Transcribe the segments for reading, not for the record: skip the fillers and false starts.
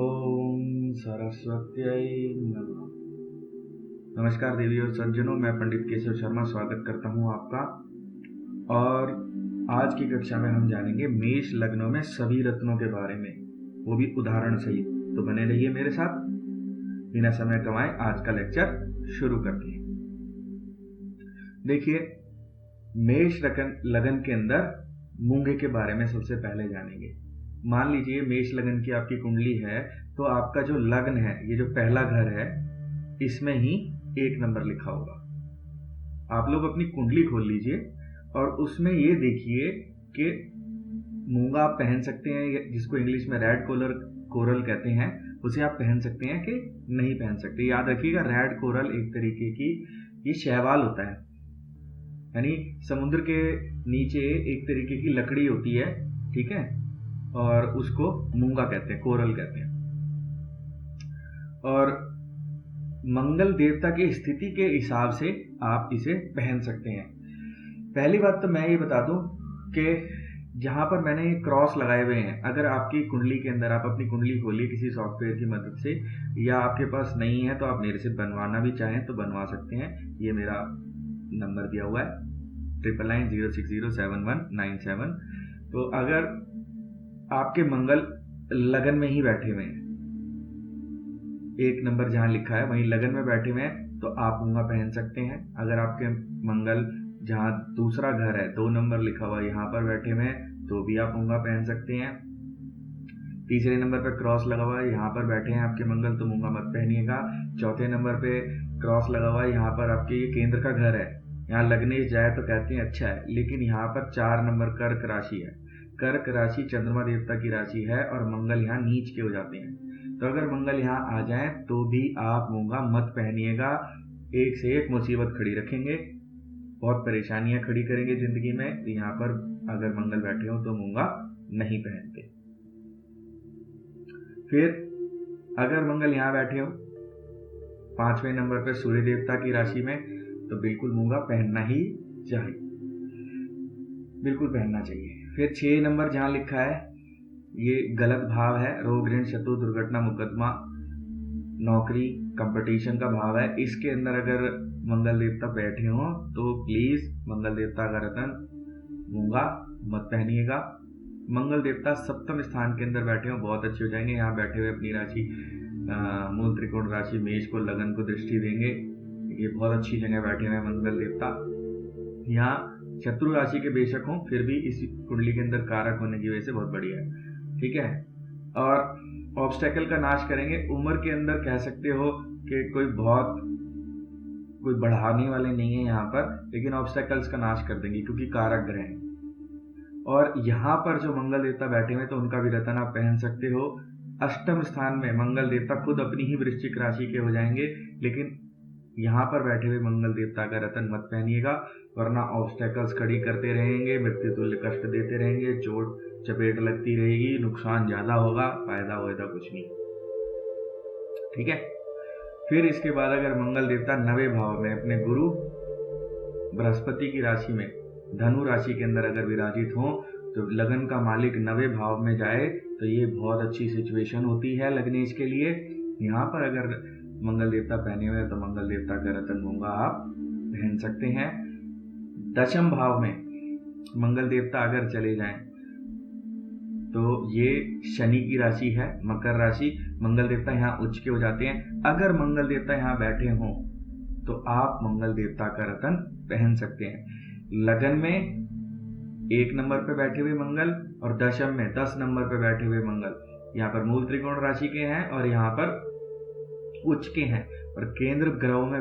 ओम सरस्वत्यै नमः। नमस्कार देवी और सज्जनों, मैं पंडित केशव शर्मा स्वागत करता हूं आपका। और आज की कक्षा में हम जानेंगे मेष लग्नों में सभी रत्नों के बारे में, वो भी उदाहरण सहित। तो बने रहिए मेरे साथ, बिना समय गंवाए आज का लेक्चर शुरू करते हैं। देखिए, मेष लगन के अंदर मूंगे के बारे में सबसे पहले जानेंगे। मान लीजिए मेष लगन की आपकी कुंडली है, तो आपका जो लग्न है, ये जो पहला घर है, इसमें ही 1 नंबर लिखा होगा। आप लोग अपनी कुंडली खोल लीजिए और उसमें ये देखिए कि मूंगा आप पहन सकते हैं, जिसको इंग्लिश में रेड कोरल कहते हैं, उसे आप पहन सकते हैं कि नहीं पहन सकते। याद रखिएगा, रेड कोरल एक तरीके की ये शैवाल होता है, यानी समुद्र के नीचे एक तरीके की लकड़ी होती है, ठीक है, और उसको मूंगा कहते हैं, कोरल कहते हैं। और मंगल देवता की स्थिति के हिसाब से आप इसे पहन सकते हैं। पहली बात तो मैं ये बता दूं कि जहां पर मैंने क्रॉस लगाए हुए हैं, अगर आपकी कुंडली के अंदर, आप अपनी कुंडली खोलिए किसी सॉफ्टवेयर की मदद से, या आपके पास नहीं है तो आप मेरे से बनवाना भी चाहें तो बनवा सकते हैं। ये मेरा नंबर दिया हुआ है 9990607197। तो अगर आपके मंगल लगन में ही बैठे हुए हैं, 1 नंबर जहां लिखा है वहीं लगन में बैठे हुए हैं, तो आप मूंगा पहन सकते हैं। अगर आपके मंगल जहां दूसरा घर है, 2 नंबर लिखा हुआ, यहां पर बैठे हुए हैं, तो भी आप मूंगा पहन सकते हैं। तीसरे नंबर पर क्रॉस लगा हुआ है, यहाँ पर बैठे हैं आपके मंगल, तो मूंगा मत पहनिएगा। चौथे नंबर पे क्रॉस लगा हुआ है, यहाँ पर आपके ये केंद्र का घर है, यहाँ लगने जाए तो कहते हैं अच्छा है, लेकिन यहाँ पर 4 नंबर कर्क राशि है। कर्क राशि चंद्रमा देवता की राशि है और मंगल यहाँ नीच के हो जाते हैं। तो अगर मंगल यहाँ आ जाए तो भी आप मूंगा मत पहनिएगा। एक से एक मुसीबत खड़ी रखेंगे, बहुत परेशानियां खड़ी करेंगे जिंदगी में। यहाँ पर अगर मंगल बैठे हो तो मूंगा नहीं पहनते। फिर अगर मंगल यहाँ बैठे हो 5वें नंबर पर सूर्य देवता की राशि में, तो बिल्कुल मूंगा पहनना ही चाहिए, बिल्कुल पहनना चाहिए। फिर 6 नंबर जहां लिखा है, ये गलत भाव है, रोग ऋण शत्रु दुर्घटना मुकदमा नौकरी कंपटीशन का भाव है। इसके अंदर अगर मंगल देवता बैठे हो तो प्लीज मंगल देवता का रतन मूंगा मत पहनिएगा। मंगल देवता 7वें स्थान के अंदर बैठे हो, बहुत अच्छे हो जाएंगे। यहाँ बैठे हुए अपनी राशि मूल त्रिकोण राशि मेष को, लगन को दृष्टि देंगे। ये बहुत अच्छी जगह बैठे हुए मंगल देवता। यहाँ शत्रु राशि के बेशक हों, फिर भी इस कुंडली के अंदर कारक होने की वजह से बहुत बढ़िया है, ठीक है। और ऑब्स्टेकल का नाश करेंगे। उम्र के अंदर कह सकते हो कि कोई बढ़ाने वाले नहीं है यहाँ पर, लेकिन ऑब्स्टेकल्स का नाश कर देंगे क्योंकि कारक ग्रह हैं। और यहाँ पर जो मंगल देवता बैठे हुए, तो उनका भी रतन आप पहन सकते हो। 8वें स्थान में मंगल देवता खुद अपनी ही वृश्चिक राशि के हो जाएंगे, लेकिन यहाँ पर बैठे हुए मंगल देवता का रतन मत पहनिएगा, वरना ऑब्स्टेकल्स खड़ी करते रहेंगे, मृत्यु तुल्य कष्ट देते रहेंगे, चोट चपेट लगती रहेगी, नुकसान ज्यादा होगा, फायदा होगा कुछ नहीं, ठीक है। फिर इसके बाद अगर मंगल देवता 9वें भाव में अपने गुरु बृहस्पति की राशि में, धनु राशि के अंदर अगर विराजित हो, तो लगन का मालिक 9वें भाव में जाए तो ये बहुत अच्छी सिचुएशन होती है लग्नेश के लिए। यहाँ पर अगर मंगल देवता पहने हुए, तो मंगल देवता का रतन मूंगा आप पहन सकते हैं। 10वें भाव में मंगल देवता अगर चले जाएं, तो ये शनि की राशि है, मकर राशि, मंगल देवता यहाँ उच्च के हो जाते हैं। अगर मंगल देवता यहाँ बैठे हों तो आप मंगल देवता का रतन पहन सकते हैं। लगन में 1 नंबर पे बैठे हुए मंगल और दशम में 10 नंबर पे बैठे हुए मंगल, यहाँ पर मूल त्रिकोण राशि के हैं और यहाँ पर उच्च के हैं। और केंद्र ग्रहों में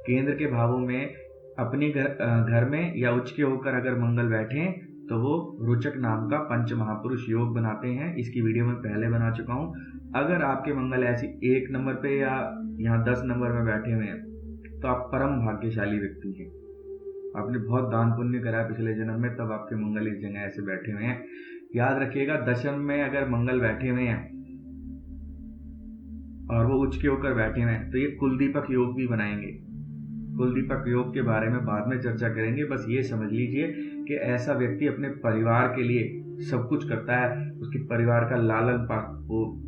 केंद्र के भावों में अपने घर में या उच्च के होकर अगर मंगल बैठे, तो वो रोचक नाम का पंच महापुरुष योग बनाते हैं। इसकी वीडियो में पहले बना चुका हूं। अगर आपके मंगल ऐसी 1 नंबर पे या यहाँ 10 नंबर में बैठे हुए हैं, तो आप परम भाग्यशाली व्यक्ति हैं। आपने बहुत दान पुण्य करा पिछले जन्म में, तब आपके मंगल इस जगह ऐसे बैठे हुए हैं। याद रखिएगा, दशम में अगर मंगल बैठे हुए हैं और वो उच्च के होकर बैठे हुए हैं, तो ये कुलदीपक योग भी बनाएंगे। कुलदीपक योग के बारे में बाद में चर्चा करेंगे। बस ये समझ लीजिए कि ऐसा व्यक्ति अपने परिवार के लिए सब कुछ करता है, उसके परिवार का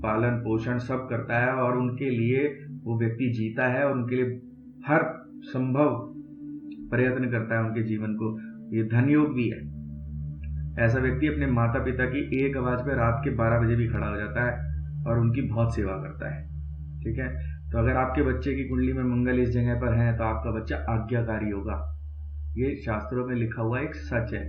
पालन पोषण सब करता है और उनके लिए वो व्यक्ति जीता है और उनके लिए हर संभव प्रयत्न करता है उनके जीवन को, ये धन योग भी है। ऐसा व्यक्ति अपने माता पिता की एक आवाज पे रात के 12 बजे भी खड़ा हो जाता है और उनकी बहुत सेवा करता है। ठीक है, तो अगर आपके बच्चे की कुंडली में मंगल इस जगह पर है तो आपका बच्चा आज्ञाकारी होगा। ये शास्त्रों में लिखा हुआ एक सच है।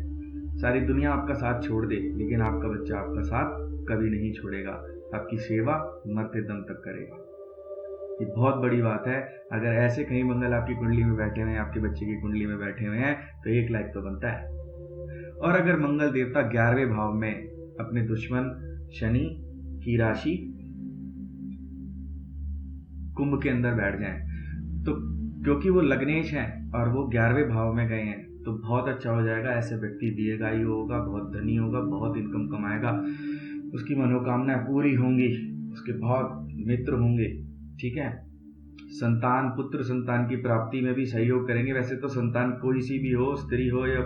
सारी दुनिया आपका साथ छोड़ दे लेकिन आपका बच्चा आपका साथ कभी नहीं छोड़ेगा, आपकी सेवा मरते दम तक करेगा। ये बहुत बड़ी बात है। अगर ऐसे कहीं मंगल आपकी कुंडली में बैठे हुए हैं, आपके बच्चे की कुंडली में बैठे हुए हैं तो 1 लाइक तो बनता है। और अगर मंगल देवता 11वें भाव में अपने दुश्मन शनि की राशि कुंभ के अंदर बैठ जाएं तो क्योंकि वो लग्नेश हैं और वो 11वें भाव में गए हैं तो बहुत अच्छा हो जाएगा। ऐसे व्यक्ति दीर्घायु होगा, बहुत धनी होगा, बहुत इनकम कमाएगा, उसकी मनोकामनाएं पूरी होंगी, उसके बहुत मित्र होंगे। ठीक है, संतान पुत्र संतान की प्राप्ति में भी सहयोग करेंगे। वैसे तो संतान कोई सी भी हो, स्त्री हो या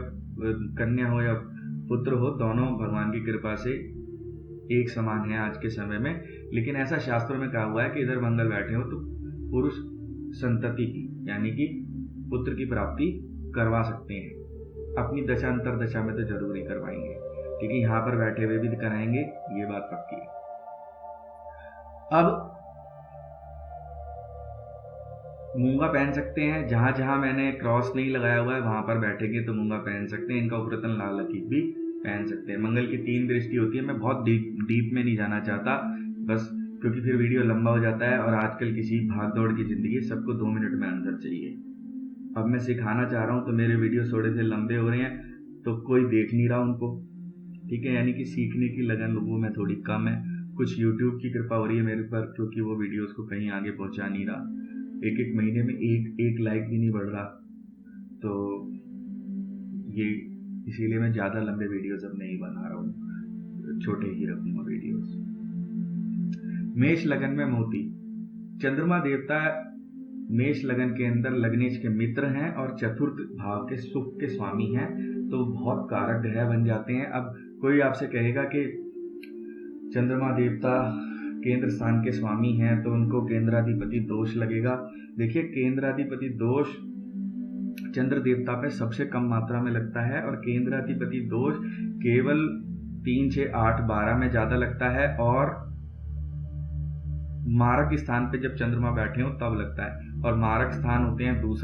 कन्या हो या पुत्र हो, दोनों भगवान की कृपा से एक समान है आज के समय में। लेकिन ऐसा शास्त्रों में कहा हुआ है कि इधर मंगल बैठे हो तो पुरुष संतति की यानी कि पुत्र की प्राप्ति करवा सकते हैं। अपनी दशा अंतर दशा में तो जरूर ही करवाएंगे, क्योंकि यहाँ पर बैठे हुए भी कराएंगे, ये बात पक्की है। अब मूंगा पहन सकते हैं, जहां जहां मैंने क्रॉस नहीं लगाया हुआ है वहां पर बैठेंगे तो मूंगा पहन सकते हैं। इनका उपरतन लाल लकीर भी पहन सकते हैं। मंगल की 3 दृष्टि होती है। मैं बहुत डीप में नहीं जाना चाहता, बस क्योंकि फिर वीडियो लंबा हो जाता है और आजकल किसी भाग दौड़ की जिंदगी, सबको 2 मिनट में आंसर चाहिए। अब मैं सिखाना चाह रहा हूँ तो मेरे वीडियो थोड़े से लंबे हो रहे हैं तो कोई देख नहीं रहा उनको। ठीक है, यानी कि सीखने की लगन लोगों में थोड़ी कम है। कुछ यूट्यूब की कृपा हो रही है मेरे पर, क्योंकि वो वीडियोस को कहीं आगे पहुंचा नहीं रहा। एक महीने में एक लाइक भी नहीं बढ़ रहा, तो ये इसीलिए मैं ज़्यादा लंबे वीडियोस अब नहीं बना रहा हूँ, छोटे ही रखूँगा वीडियोस। मेष लगन में मोती। चंद्रमा देवता मेष लगन के अंदर लग्नेश के मित्र हैं और चतुर्थ भाव के सुख के स्वामी हैं, तो बहुत कारक ग्रह बन जाते हैं। अब कोई आपसे कहेगा कि चंद्रमा देवता केंद्र स्थान के स्वामी हैं तो उनको केंद्राधिपति दोष लगेगा। देखिए, केंद्राधिपति दोष चंद्र देवता पे सबसे कम मात्रा में लगता है और केंद्राधिपति दोष केवल 3, 6, 8, 12 में ज्यादा लगता है और मारक स्थान पे जब चंद्रमा बैठे हो तब लगता है। और मारक स्थान होते हैं 2,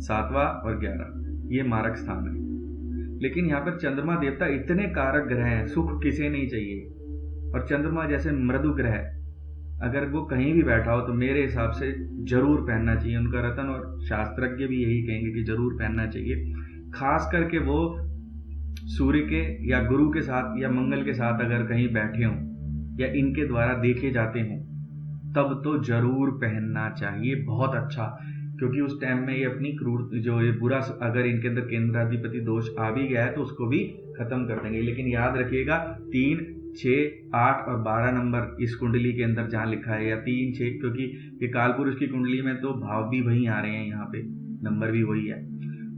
7वां और 11, ये मारक स्थान है। लेकिन यहाँ पर चंद्रमा देवता इतने कारक ग्रह हैं, सुख किसे नहीं चाहिए। और चंद्रमा जैसे मृदु ग्रह अगर वो कहीं भी बैठा हो तो मेरे हिसाब से जरूर पहनना चाहिए उनका रतन, और शास्त्रज्ञ भी यही कहेंगे कि जरूर पहनना चाहिए। खास करके वो सूर्य के या गुरु के साथ या मंगल के साथ अगर कहीं बैठे हों या इनके द्वारा देखे जाते हों तब तो जरूर पहनना चाहिए, बहुत अच्छा। क्योंकि उस टाइम में ये अपनी क्रूर जो ये बुरा, अगर इनके अंदर केंद्राधिपति दोष आ भी गया है तो उसको भी खत्म कर देंगे। लेकिन याद रखिएगा 3, 6, 8 और 12 नंबर इस कुंडली के अंदर जहां लिखा है, या 3, 6, क्योंकि ये कालपुरुष की कुंडली में तो भाव भी वही आ रहे हैं, यहाँ पे नंबर भी वही है।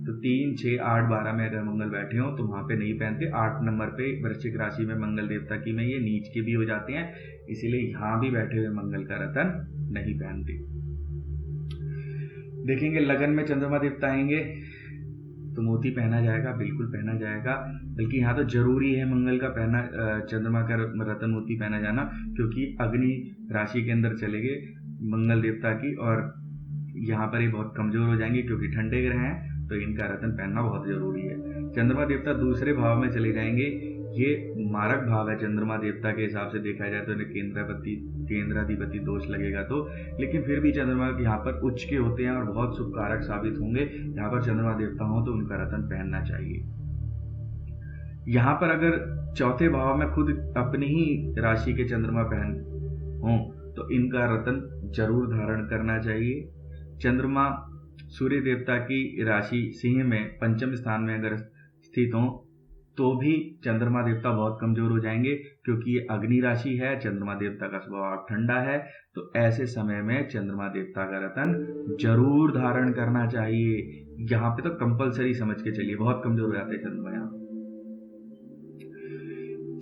तो 3, 6, 8, 12 में अगर मंगल बैठे हो तो वहां पे नहीं पहनते। 8 नंबर पे वृश्चिक राशि में मंगल देवता की में ये नीच के भी हो जाते हैं, इसीलिए यहाँ भी बैठे हुए मंगल का रतन नहीं पहनते। देखेंगे लगन में चंद्रमा देवता आएंगे तो मोती पहना जाएगा, बिल्कुल पहना जाएगा। बल्कि यहाँ तो जरूरी है मंगल का पहना, चंद्रमा का रतन मोती पहना जाना, क्योंकि अग्नि राशि के अंदर चले गए मंगल देवता की और यहाँ पर ये बहुत कमजोर हो जाएंगे क्योंकि ठंडे ग्रह हैं, तो इनका रतन पहनना बहुत जरूरी है। चंद्रमा देवता दूसरे भाव में चले जाएंगे, ये मारक भाव है चंद्रमा देवता के हिसाब से देखा जाए तो इन्हें केंद्राधिपति दोष लगेगा तो। लेकिन फिर भी चंद्रमा यहाँ पर उच्च के होते हैं और बहुत शुभ कारक साबित होंगे। यहाँ पर चंद्रमा देवता हो तो उनका रतन पहनना चाहिए। यहाँ पर अगर चौथे भाव में खुद अपनी ही राशि के चंद्रमा पहन हो तो इनका रतन जरूर धारण करना चाहिए। चंद्रमा सूर्य देवता की राशि सिंह में पंचम स्थान में अगर स्थित हो तो भी चंद्रमा देवता बहुत कमजोर हो जाएंगे, क्योंकि ये अग्नि राशि है, चंद्रमा देवता का स्वभाव ठंडा है। तो ऐसे समय में चंद्रमा देवता का रतन जरूर धारण करना चाहिए। यहाँ पे तो कंपलसरी समझ के चलिए, बहुत कमजोर हो जाते हैं चंद्रमा यहाँ।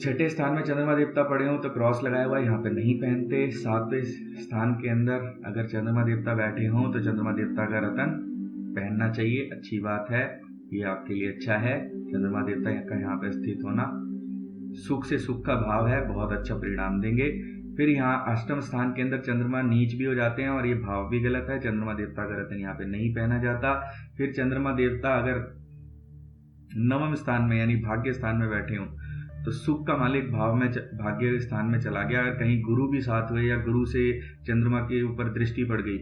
छठे स्थान में चंद्रमा देवता पड़े हो तो क्रॉस लगाया हुआ यहाँ पे नहीं पहनते। सातवें स्थान के अंदर अगर चंद्रमा देवता बैठे हों तो चंद्रमा देवता का रतन पहनना चाहिए, अच्छी बात है, ये आपके लिए अच्छा है। चंद्रमा देवता का यहाँ पे स्थित होना सुख से सुख का भाव है, बहुत अच्छा परिणाम देंगे। फिर यहाँ अष्टम स्थान के अंदर चंद्रमा नीच भी हो जाते हैं और ये भाव भी गलत है, चंद्रमा देवता का रतन यहाँ पे नहीं पहना जाता। फिर चंद्रमा देवता अगर नवम स्थान में यानी भाग्य स्थान में बैठे हों तो सुख का मालिक भाव में भाग्य स्थान में चला गया। अगर कहीं गुरु भी साथ हुए या गुरु से चंद्रमा के ऊपर दृष्टि पड़ गई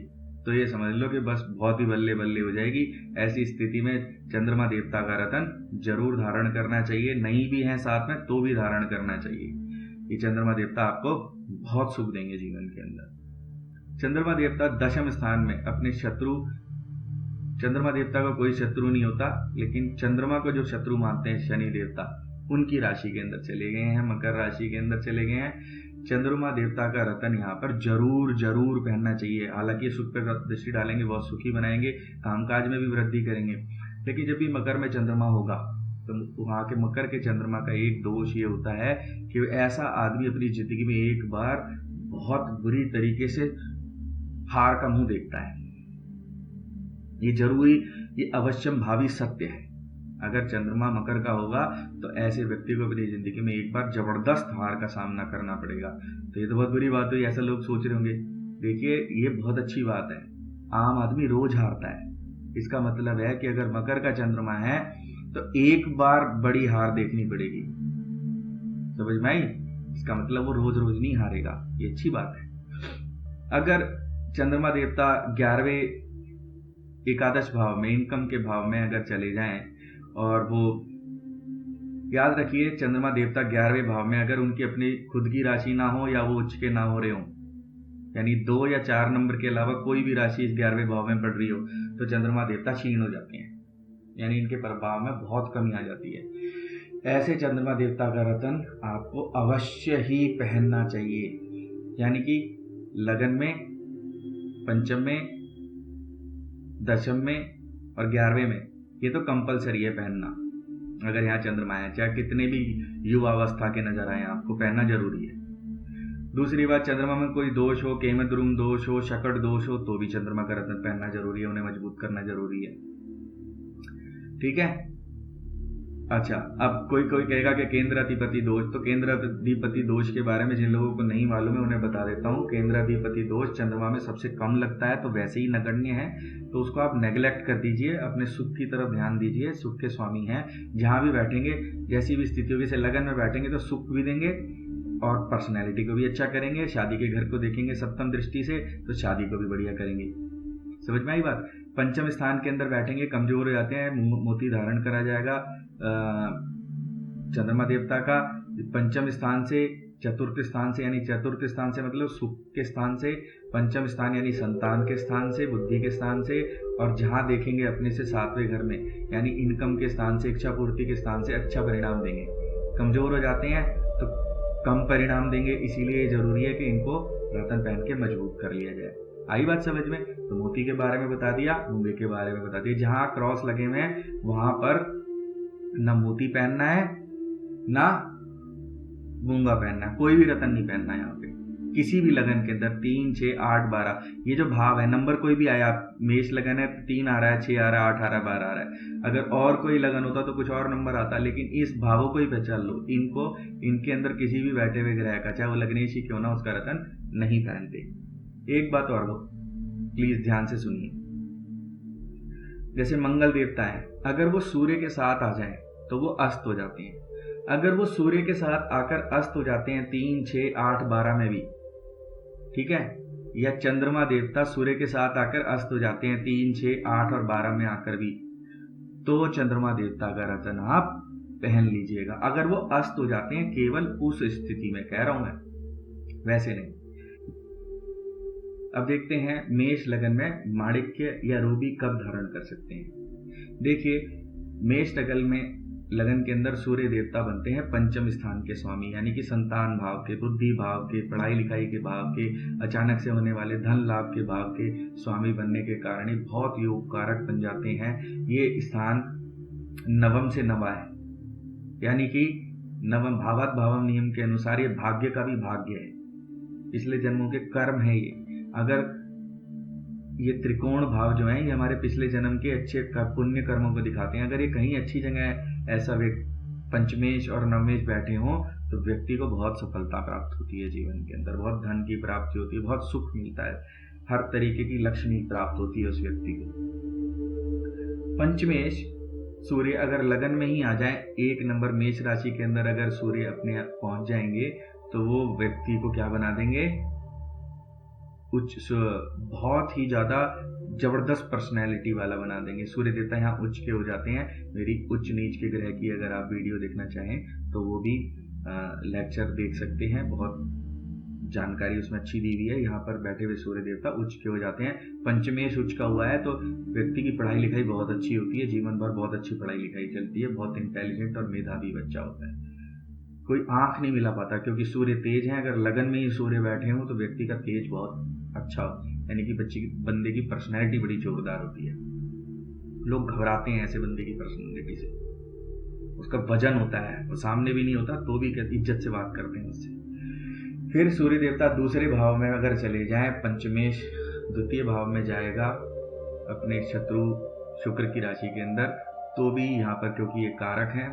तो ये समझ लो कि बस बहुत ही बल्ले बल्ले हो जाएगी। ऐसी स्थिति में चंद्रमा देवता का रतन जरूर धारण करना चाहिए, नहीं भी है साथ में तो भी धारण करना चाहिए। ये चंद्रमा देवता आपको बहुत सुख देंगे जीवन के अंदर। चंद्रमा देवता दशम स्थान में अपने शत्रु, चंद्रमा देवता का कोई शत्रु नहीं होता, लेकिन चंद्रमा को जो शत्रु मानते हैं शनि देवता, उनकी राशि के अंदर चले गए हैं, मकर राशि के अंदर चले गए हैं। चंद्रमा देवता का रतन यहाँ पर जरूर जरूर पहनना चाहिए। हालांकि सुख पर दृष्टि डालेंगे, बहुत सुखी बनाएंगे, कामकाज में भी वृद्धि करेंगे, लेकिन जब भी मकर में चंद्रमा होगा तो वहाँ के मकर के चंद्रमा का एक दोष ये होता है कि ऐसा आदमी अपनी जिंदगी में एक बार बहुत बुरी तरीके से हार का मुंह देखता है। ये जरूरी, ये अवश्यम भावी सत्य है। अगर चंद्रमा मकर का होगा तो ऐसे व्यक्ति को अपनी जिंदगी में एक बार जबरदस्त हार का सामना करना पड़ेगा। तो ये तो बहुत बुरी बात हुई, ऐसा लोग सोच रहे होंगे। देखिए ये बहुत अच्छी बात है, आम आदमी रोज हारता है। इसका मतलब है कि अगर मकर का चंद्रमा है तो एक बार बड़ी हार देखनी पड़ेगी, समझ में आई? इसका मतलब वो रोज रोज नहीं हारेगा, ये अच्छी बात है। अगर चंद्रमा देवता 11वें एकादश भाव में, इनकम के भाव में अगर चले जाएं, और वो याद रखिए चंद्रमा देवता 11वें भाव में अगर उनकी अपनी खुद की राशि ना हो या वो उच्च के ना हो रहे हो, यानी 2 या 4 नंबर के अलावा कोई भी राशि इस 11वें भाव में पड़ रही हो तो चंद्रमा देवता क्षीण हो जाते हैं, यानी इनके प्रभाव में बहुत कमी आ जाती है। ऐसे चंद्रमा देवता का रतन आपको अवश्य ही पहनना चाहिए, यानी कि लगन में, पंचम में, दशम में और 11वें में, ये तो कंपलसरी है पहनना। अगर यहाँ चंद्रमा है, चाहे कितने भी युवा अवस्था के नजर आए, आपको पहनना जरूरी है। दूसरी बात, चंद्रमा में कोई दोष हो, केमद्रुम दोष हो, शकट दोष हो, तो भी चंद्रमा का रत्न पहनना जरूरी है, उन्हें मजबूत करना जरूरी है। ठीक है। अच्छा, अब कोई कहेगा कि केंद्राधिपति दोष, तो केंद्राधिपति दोष के बारे में जिन लोगों को नहीं मालूम है उन्हें बता देता हूँ। केंद्राधिपति दोष चंद्रमा में सबसे कम लगता है, तो वैसे ही नगण्य है, तो उसको आप नेग्लेक्ट कर दीजिए, अपने सुख की तरफ ध्यान दीजिए। सुख के स्वामी हैं, जहां भी बैठेंगे, जैसी भी स्थिति होगी, जैसे लगन में बैठेंगे तो सुख भी देंगे और पर्सनैलिटी को भी अच्छा करेंगे। शादी के घर को देखेंगे सप्तम दृष्टि से तो शादी को भी बढ़िया करेंगे। समझ में आई बात? पंचम स्थान के अंदर बैठेंगे, कमजोर हो जाते हैं, मोती धारण करा जाएगा चंद्रमा देवता का। पंचम स्थान से चतुर्थ स्थान से, यानी चतुर्थ स्थान से मतलब सुख के स्थान से, पंचम स्थान यानी संतान के स्थान से, बुद्धि के स्थान से, और जहां देखेंगे अपने से 7वें घर में यानी इनकम के स्थान से, इच्छा पूर्ति के स्थान से अच्छा परिणाम देंगे। कमजोर हो जाते हैं तो कम परिणाम देंगे, इसीलिए जरूरी है कि इनको रतन पहन के मजबूत कर लिया जाए। आई बात समझ में? तो मोती के बारे में बता दिया, मूंगे के बारे में बता दिया। जहां क्रॉस लगे हुए हैं वहां पर ना मोती पहनना है ना मूंगा पहनना है, कोई भी रतन नहीं पहनना है यहाँ पे किसी भी लगन के अंदर। 3, 6, 8, 12 ये जो भाव है, नंबर कोई भी आया, मेष लगन है तो 3 आ रहा है, 6 आ रहा है, 8 आ रहा है, 12 आ रहा है। अगर और कोई लगन होता तो कुछ और नंबर आता, लेकिन इस भावों को ही पहचान लो। इनको, इनके अंदर किसी भी बैठे हुए ग्रह का, चाहे वो लग्नेश ही क्यों ना, उसका रतन नहीं पहनते। एक बात और लो, प्लीज ध्यान से सुनिए। जैसे मंगल देवता है, अगर वो सूर्य के साथ आ जाए तो वो अस्त हो जाते हैं। अगर वो सूर्य के साथ आकर अस्त हो जाते हैं 3, 6, 8, 12 में भी, ठीक है, या चंद्रमा देवता सूर्य के साथ आकर अस्त हो जाते हैं 3, 6, 8 और 12 में आकर भी, तो चंद्रमा देवता का रतन आप पहन लीजिएगा। अगर वो अस्त हो जाते हैं केवल उस स्थिति में कह रहा हूं मैं, वैसे नहीं। अब देखते हैं मेष लगन में माणिक्य या रूबी कब धारण कर सकते हैं। देखिए, मेष लगन के अंदर सूर्य देवता बनते हैं पंचम स्थान के स्वामी, यानी कि संतान भाव के, बुद्धि भाव के, पढ़ाई लिखाई के भाव के, अचानक से होने वाले धन लाभ के भाव के स्वामी बनने के कारण ही बहुत योग कारक बन जाते हैं। ये स्थान नवम से नवा है, यानी कि नवम भावात भावम नियम के अनुसार ये भाग्य का भी भाग्य है, पिछले जन्मों के कर्म है ये। अगर ये त्रिकोण भाव जो है ये हमारे पिछले जन्म के अच्छे पुण्य कर्मों को दिखाते हैं। अगर ये कहीं अच्छी जगह ऐसा पंचमेश और नवमेश बैठे हों तो व्यक्ति को बहुत सफलता प्राप्त होती है जीवन के अंदर, बहुत धन की प्राप्ति होती है, बहुत सुख मिलता है, हर तरीके की लक्ष्मी प्राप्त होती है उस व्यक्ति को। पंचमेश सूर्य अगर लगन में ही आ जाए, 1 नंबर मेष राशि के अंदर अगर सूर्य अपने पहुंच जाएंगे तो वो व्यक्ति को क्या बना देंगे, उच्च, बहुत ही ज्यादा जबरदस्त पर्सनैलिटी वाला बना देंगे। सूर्य देवता यहाँ उच्च के हो जाते हैं। मेरी उच्च नीच के ग्रह की अगर आप वीडियो देखना चाहें तो वो भी लेक्चर देख सकते हैं, बहुत जानकारी उसमें अच्छी दी हुई है। यहाँ पर बैठे हुए सूर्य देवता उच्च के हो जाते हैं। पंचमेश उच्च का हुआ है तो व्यक्ति की पढ़ाई लिखाई बहुत अच्छी होती है, जीवन भर बहुत अच्छी पढ़ाई लिखाई चलती है, बहुत इंटेलिजेंट और मेधावी बच्चा होता है, कोई आंख नहीं मिला पाता क्योंकि सूर्य तेज है। अगर लगन में ही सूर्य बैठे हों तो व्यक्ति का तेज बहुत अच्छा हो, यानी कि बंदे की पर्सनैलिटी बड़ी जोरदार होती है, लोग घबराते हैं ऐसे बंदे की पर्सनैलिटी से, उसका वजन होता है, वो सामने भी नहीं होता तो भी इज्जत से बात करते हैं उससे। फिर सूर्य देवता दूसरे भाव में अगर चले जाएं, पंचमेश द्वितीय भाव में जाएगा अपने शत्रु शुक्र की राशि के अंदर, तो भी यहाँ पर क्योंकि ये कारक हैं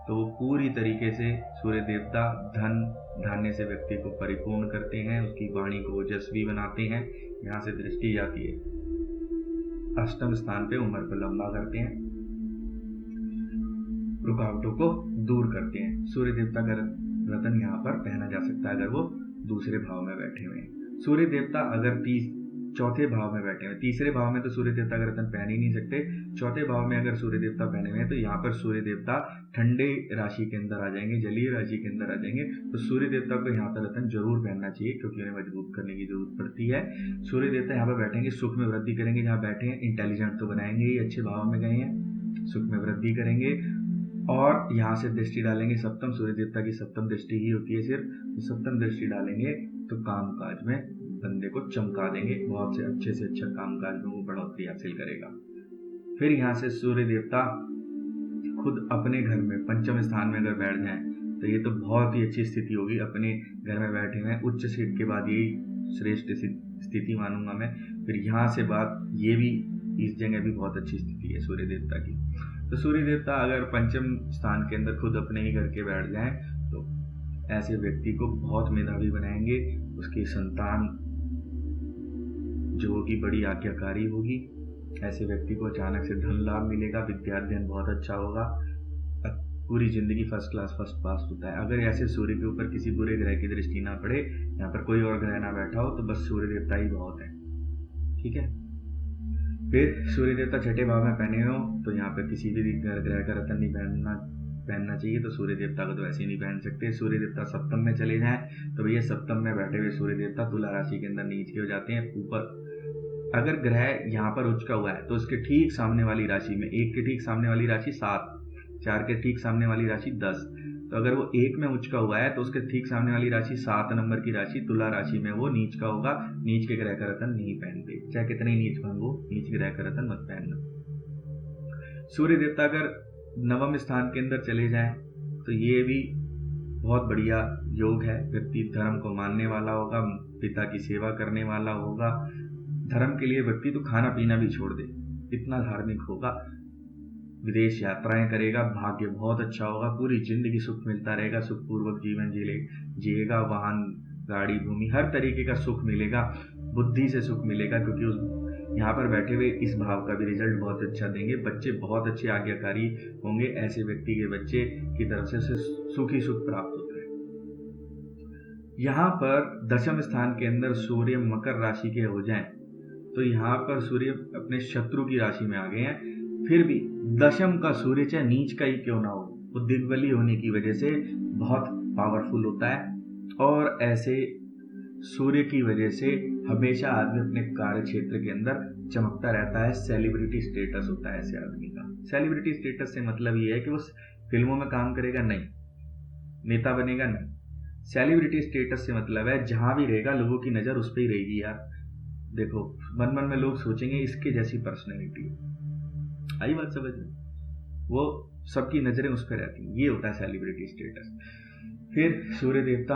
तो वो पूरी तरीके से सूर्य देवता धन धान्य से व्यक्ति को परिपूर्ण करते हैं, उसकी वाणी को ओजस्वी बनाते हैं। यहाँ से दृष्टि जाती है, अष्टम स्थान पे उम्र को लंबा करते हैं, रुकावटों को दूर करते हैं। सूर्य देवता का रतन यहाँ पर पहना जा सकता है अगर वो दूसरे भाव में बैठे हुए हैं। सूर्य देवता अगर चौथे भाव में बैठे हुए, तीसरे भाव में तो सूर्य देवता का रतन पहन ही नहीं सकते, चौथे भाव में अगर सूर्य देवता पहने हुए हैं तो यहाँ पर सूर्य देवता ठंडे राशि के अंदर आ जाएंगे, जलीय राशि के अंदर आ जाएंगे। तो सूर्य देवता को यहाँ पर रतन जरूर पहनना चाहिए क्योंकि उन्हें मजबूत करने की जरूरत पड़ती है। सूर्य देवता यहाँ पर बैठेंगे, सुख में वृद्धि करेंगे, जहाँ बैठे हैं इंटेलिजेंट तो बनाएंगे ही, अच्छे भाव में गए हैं, सुख में वृद्धि करेंगे और यहाँ से दृष्टि डालेंगे सप्तम, सूर्य देवता की सप्तम दृष्टि ही होती है सिर्फ, तो सप्तम दृष्टि डालेंगे तो काम काज में बंदे को चमका देंगे, बहुत से अच्छा काम काज में वो बढ़ोतरी हासिल करेगा। फिर यहाँ से सूर्य देवता खुद अपने घर में पंचम स्थान में अगर बैठ जाएं तो ये तो बहुत ही अच्छी स्थिति होगी। अपने घर में बैठे हुए उच्च सीट के बाद यही श्रेष्ठ स्थिति मानूंगा मैं। फिर यहाँ से बात ये भी, इस जगह भी बहुत अच्छी स्थिति है सूर्य देवता की। तो सूर्य देवता अगर पंचम स्थान के अंदर खुद अपने ही घर के बैठ जाएं तो ऐसे व्यक्ति को बहुत मेधावी बनाएंगे, उसकी संतान जो होगी बड़ी आज्ञाकारी होगी, ऐसे व्यक्ति को अचानक से धन लाभ मिलेगा, विद्याध्ययन बहुत अच्छा होगा, पूरी जिंदगी फर्स्ट क्लास फर्स्ट पास होता है। अगर ऐसे सूर्य के ऊपर किसी बुरे ग्रह की दृष्टि ना पड़े, यहाँ पर कोई और ग्रह ना बैठा हो, तो बस सूर्य देवता ही बहुत है, ठीक है। फिर सूर्य देवता छठे भाव में पहने हो तो यहाँ पर किसी भी ग्रह का रतन नहीं पहनना चाहिए, तो सूर्य देवता को तो ऐसे नहीं पहन सकते। सूर्य देवता सप्तम में चले जाएं तो भैया सप्तम में बैठे हुए सूर्य देवता तुला राशि के अंदर नीच के हो जाते हैं। ऊपर अगर ग्रह यहाँ पर उच्च का हुआ है तो उसके ठीक सामने वाली राशि में, 1 के ठीक सामने वाली राशि 7, 4 के ठीक सामने वाली राशि 10, तो अगर वो 1 में उच्च का हुआ है तो उसके ठीक सामने वाली राशि 7 नंबर की राशि तुला राशि में वो नीच का होगा। नीच के ग्रह का रतन नहीं पहनते, चाहे कितने ही नीच बन, वो नीच ग्रह का रतन मत पहनना। सूर्य देवता अगर नवम स्थान के अंदर चले जाएं तो ये भी बहुत बढ़िया योग है। व्यक्ति धर्म को मानने वाला होगा, पिता की सेवा करने वाला होगा, धर्म के लिए व्यक्ति तो खाना पीना भी छोड़ दे, इतना धार्मिक होगा, विदेश यात्राएं करेगा, भाग्य बहुत अच्छा होगा, पूरी जिंदगी सुख मिलता रहेगा, सुखपूर्वक जीवन जिएगा, वाहन गाड़ी भूमि हर तरीके का सुख मिलेगा, बुद्धि से सुख मिलेगा क्योंकि उस यहाँ पर बैठे हुए इस भाव का भी रिजल्ट बहुत अच्छा देंगे। बच्चे बहुत अच्छे आज्ञाकारी होंगे, ऐसे व्यक्ति के बच्चे की तरफ से सुख ही सुख प्राप्त होता है। यहाँ पर दशम स्थान के अंदर सूर्य मकर राशि के हो जाएं तो यहाँ पर सूर्य अपने शत्रु की राशि में आ गए हैं। फिर भी दशम का सूर्य चाहे नीच का ही क्यों ना हो, वो दिग्बली होने की वजह से बहुत पावरफुल होता है और ऐसे सूर्य की वजह से हमेशा आदमी अपने कार्य क्षेत्र के अंदर चमकता रहता है। सेलिब्रिटी स्टेटस होता है ऐसे आदमी का। सेलिब्रिटी स्टेटस से मतलब ये है कि वो फिल्मों में काम करेगा नहीं, नेता बनेगा नहीं। सेलिब्रिटी स्टेटस से मतलब है जहां भी रहेगा लोगों की नजर उस पर ही रहेगी। यार देखो, मन मन में लोग सोचेंगे इसके जैसी पर्सनैलिटी, आई बात समझ में, वो सबकी नजरें उस पर रहती हैं। ये होता है सेलिब्रिटी स्टेटस। फिर सूर्य देवता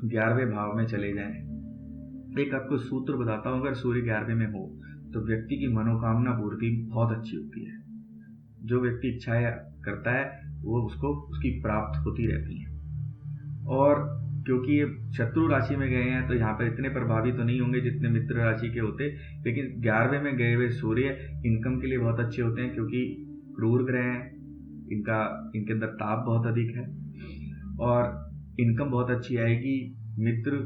11वें भाव में चले जाएं। एक आपको सूत्र बताता हूँ, अगर सूर्य 11वें में हो तो व्यक्ति की मनोकामना पूर्ति बहुत अच्छी होती है। जो व्यक्ति इच्छाएं करता है वो उसको उसकी प्राप्त होती रहती है। और क्योंकि ये शत्रु राशि में गए हैं तो यहाँ पर इतने प्रभावी तो नहीं होंगे जितने मित्र राशि के होते, लेकिन 11वें में गए हुए सूर्य इनकम के लिए बहुत अच्छे होते हैं, क्योंकि क्रूर ग्रह हैं, इनके अंदर ताप बहुत अधिक है और इनकम बहुत अच्छी आएगी। मित्र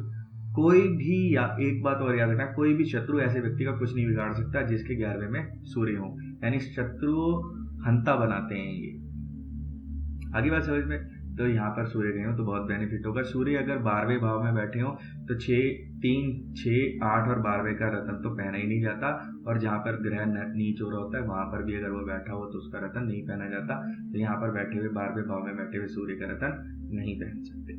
कोई भी, या एक बात और याद रखना, कोई भी शत्रु ऐसे व्यक्ति का कुछ नहीं बिगाड़ सकता जिसके 11वें में सूर्य हो, यानी शत्रु हंता बनाते हैं ये। आगे बात समझ में, तो यहाँ पर सूर्य गए हो तो बहुत बेनिफिट होगा। सूर्य अगर 12वें भाव में बैठे हो तो 3, 6, 8 और 12वें का रतन तो पहना ही नहीं जाता, और जहाँ पर ग्रह नीच हो रहा होता है वहां पर भी अगर वो बैठा हो तो उसका रतन नहीं पहना जाता। तो यहाँ पर बैठे हुए 12वें भाव में बैठे हुए सूर्य का रतन नहीं पहन सकते।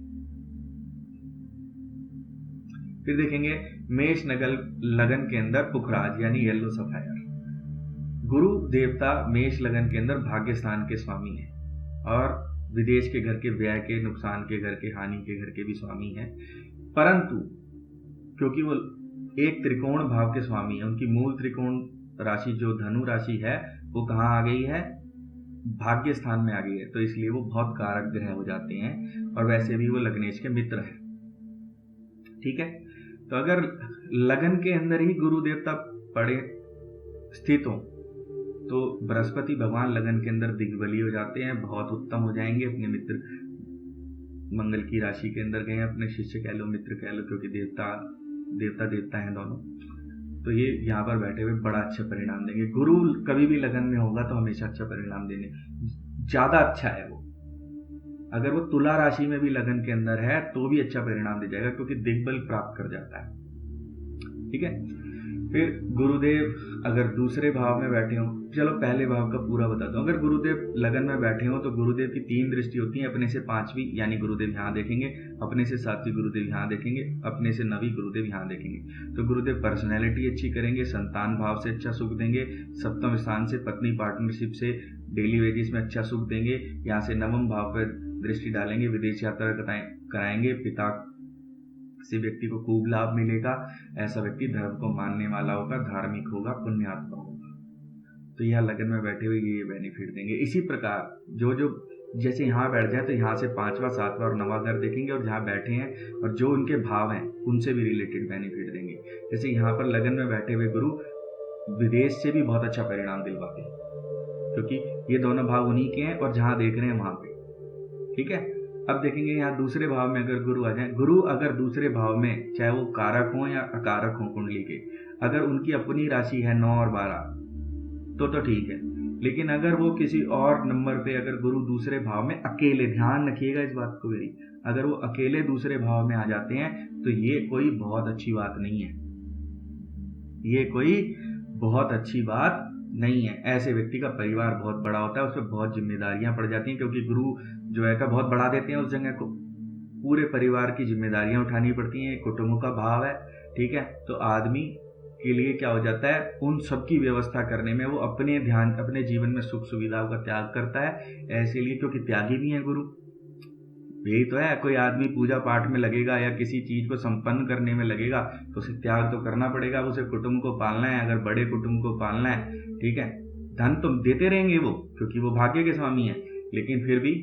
फिर देखेंगे मेष लगन के अंदर पुखराज यानी येलो सफायर। गुरु देवता मेष लगन के अंदर भाग्य स्थान के स्वामी है और विदेश के घर के, व्यय के, नुकसान के घर के, हानि के घर के भी स्वामी हैं। परंतु क्योंकि वो एक त्रिकोण भाव के स्वामी है, उनकी मूल त्रिकोण राशि जो धनु राशि है वो कहाँ आ गई है, भाग्य स्थान में आ गई है, तो इसलिए वो बहुत कारक ग्रह हो जाते हैं और वैसे भी वो लग्नेश के मित्र हैं। ठीक है, तो अगर लगन के अंदर ही गुरु देवता पड़े स्थित हो तो बृहस्पति भगवान लगन के अंदर दिग्बली हो जाते हैं, बहुत उत्तम हो जाएंगे। अपने मित्र मंगल की राशि के अंदर गए, अपने शिष्य कह लो, मित्र कह लो, क्योंकि देवता हैं दोनों, तो ये यहाँ पर बैठे हुए बड़ा अच्छा परिणाम देंगे। गुरु कभी भी लगन में होगा तो हमेशा अच्छा परिणाम देने, ज्यादा अच्छा है वो। अगर वो तुला राशि में भी लगन के अंदर है तो भी अच्छा परिणाम दे जाएगा, क्योंकि दिग्बल प्राप्त कर जाता है। ठीक है, फिर गुरुदेव अगर दूसरे भाव में बैठे हो, चलो पहले भाव का पूरा बताता हूँ। अगर गुरुदेव लगन में बैठे हो तो गुरुदेव की 3 दृष्टि होती है, अपने से 5वीं यानी गुरुदेव यहाँ देखेंगे, अपने से 7वीं गुरुदेव यहाँ देखेंगे, अपने से 9वीं गुरुदेव यहाँ देखेंगे। तो गुरुदेव पर्सनैलिटी अच्छी करेंगे, संतान भाव से अच्छा सुख देंगे, सप्तम स्थान से पत्नी पार्टनरशिप से डेली वेजेस में अच्छा सुख देंगे, यहाँ से 9वें भाव पर दृष्टि डालेंगे, विदेश यात्रा कराएंगे, पिता से व्यक्ति को खूब लाभ मिलेगा। ऐसा व्यक्ति धर्म को मानने वाला होगा, धार्मिक होगा, पुण्यात्मा होगा। तो यह लगन में बैठे हुए ये बेनिफिट देंगे। इसी प्रकार जो जैसे यहाँ बैठ जाए तो यहाँ से 5वां, 7वां और 9वां घर देखेंगे, और जहाँ बैठे हैं और जो उनके भाव हैं उनसे भी रिलेटेड बेनिफिट देंगे। जैसे यहाँ पर लगन में बैठे हुए गुरु विदेश से भी बहुत अच्छा परिणाम दिलवाते हैं, क्योंकि ये दोनों भाव उन्हीं के हैं और जहाँ देख रहे हैं वहां पे। ठीक है, अब देखेंगे यहाँ दूसरे भाव में अगर गुरु आ जाए, गुरु अगर दूसरे भाव में, चाहे वो कारक हो या अकारक हो कुंडली के, अगर उनकी अपनी राशि है 9 और 12 तो ठीक है, लेकिन अगर वो किसी और नंबर पे अगर गुरु दूसरे भाव में अकेले, ध्यान रखिएगा इस बात को मेरी, अगर वो अकेले दूसरे भाव में आ जाते हैं तो ये कोई बहुत अच्छी बात नहीं है, ये कोई बहुत अच्छी बात नहीं है। ऐसे व्यक्ति का परिवार बहुत बड़ा होता है, उस पर बहुत जिम्मेदारियां पड़ जाती हैं, क्योंकि गुरु जो है का बहुत बढ़ा देते हैं उस जगह को, पूरे परिवार की जिम्मेदारियां उठानी पड़ती हैं, कुटुंब का भाव है। ठीक है, तो आदमी के लिए क्या हो जाता है, उन सब की व्यवस्था करने में वो अपने जीवन में सुख सुविधाओं का त्याग करता है। ऐसे लिए क्योंकि त्यागी भी है गुरु, यही तो है। कोई आदमी पूजा पाठ में लगेगा या किसी चीज को संपन्न करने में लगेगा तो उसे त्याग तो करना पड़ेगा, उसे कुटुंब को पालना है, अगर बड़े कुटुंब को पालना है। ठीक है, धन तो देते रहेंगे वो, क्योंकि वो भाग्य के स्वामी है, लेकिन फिर भी